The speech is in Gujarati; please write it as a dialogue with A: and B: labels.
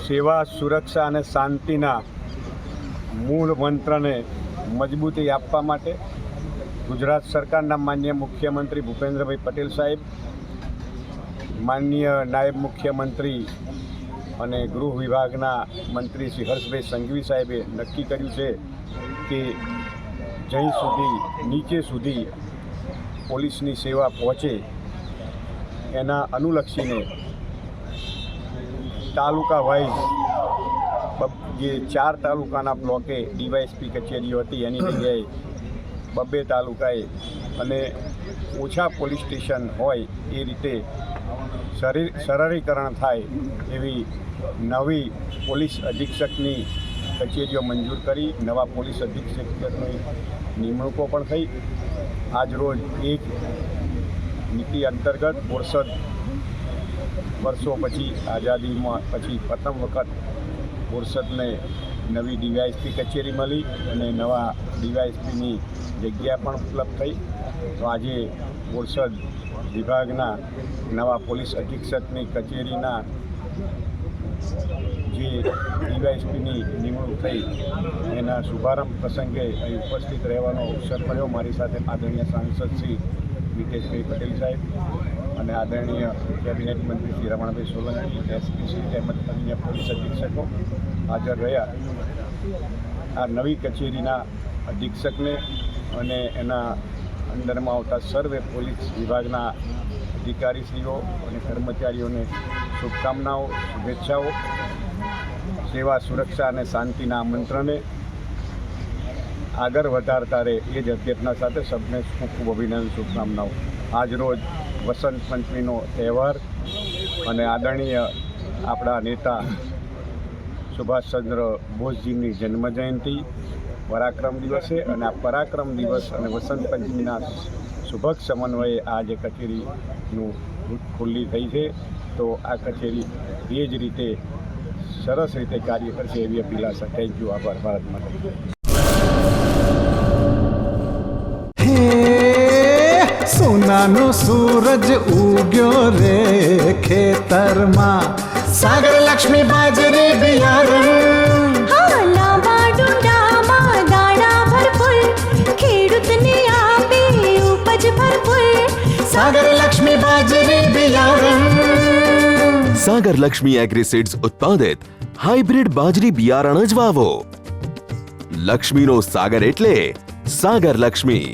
A: સેવા, સુરક્ષા અને શાંતિના મૂળ મંત્રને મજબૂતી આપવા માટે ગુજરાત સરકારના માનનીય મુખ્યમંત્રી ભૂપેન્દ્રભાઈ પટેલ સાહેબ, માનનીય નાયબ મુખ્યમંત્રી અને ગૃહ વિભાગના મંત્રી શ્રી હર્ષભાઈ સંઘવી સાહેબે નક્કી કર્યું છે કે જ્યાં સુધી નીચે સુધી પોલીસની સેવા પહોંચે એના અનુલક્ષીને તાલુકા વાઇઝ જે 4 તાલુકાના બ્લોકે ડીવાયએસપી કચેરીઓ હતી એની જગ્યાએ 2 તાલુકાએ અને ઓછા પોલીસ સ્ટેશન હોય એ રીતે સરળીકરણ થાય એવી નવી પોલીસ અધિક્ષકની કચેરીઓ મંજૂર કરી નવા પોલીસ અધિક્ષકની નિમણૂકો પણ થઈ. આજરોજ એક નીતિ અંતર્ગત બોરસદ વર્ષો પછી આઝાદીમાં પછી પ્રથમ વખત બોરસદને નવી ડીવાયએસપી કચેરી મળી અને નવા ડીવાયએસપીની જગ્યા પણ ઉપલબ્ધ થઈ. તો આજે બોરસદ વિભાગના નવા પોલીસ અધિક્ષકની કચેરીના જે ડીવાયએસપીની નિમણૂક થઈ એના શુભારંભ પ્રસંગે અહીં ઉપસ્થિત રહેવાનો અવસર મળ્યો. મારી સાથે આદરણીય સાંસદ શ્રી મિતેશભાઈ પટેલ સાહેબ અને આદરણીય કેબિનેટ મંત્રી શ્રી રમણભાઈ સોલંકી, એસપી શ્રી તેમજ અન્ય પોલીસ અધિક્ષકો હાજર રહ્યા. આ નવી કચેરીના અધિક્ષકને અને એના અંદરમાં આવતા સર્વે પોલીસ વિભાગના અધિકારીશ્રીઓ અને કર્મચારીઓને શુભકામનાઓ, શુભેચ્છાઓ. સેવા, સુરક્ષા અને શાંતિના મંત્રને આગળ વધારતા રહે એ જ અભ્યર્થના સાથે સૌને ખૂબ ખૂબ અભિનંદન, શુભકામનાઓ. આજરોજ વસંત પંચમીનો તહેવાર અને આદરણીય આપણા નેતા સુભાષચંદ્ર બોઝજીની જન્મજયંતિ પરાક્રમ દિવસે અને આ પરાક્રમ દિવસ અને વસંત પંચમીના શુભક સમન્વયે આ જે કચેરીનું ખુલ્લી થઈ છે તો આ કચેરી એ જ રીતે સરસ રીતે કાર્ય કરશે એવી અપીલ છે. Thank you. આભાર. ભારત માતા.
B: સોનાનો સૂરજ ઉગ્યો રે ખેતરમાં, સાગર લક્ષ્મી બાજરી બિયારણ,
C: લાંબા ડુંડામાં દાણા ભરપૂર, ખેડૂતને આપે ઉપજ ભરપૂર.
B: સાગર લક્ષ્મી બાજરી બિયારણ.
D: સાગર લક્ષ્મી એગ્રીસીડ્સ ઉત્પાદિત હાઇબ્રિડ બાજરી બિયારણ જ વાવો. લક્ષ્મીનો સાગર એટલે સાગર લક્ષ્મી.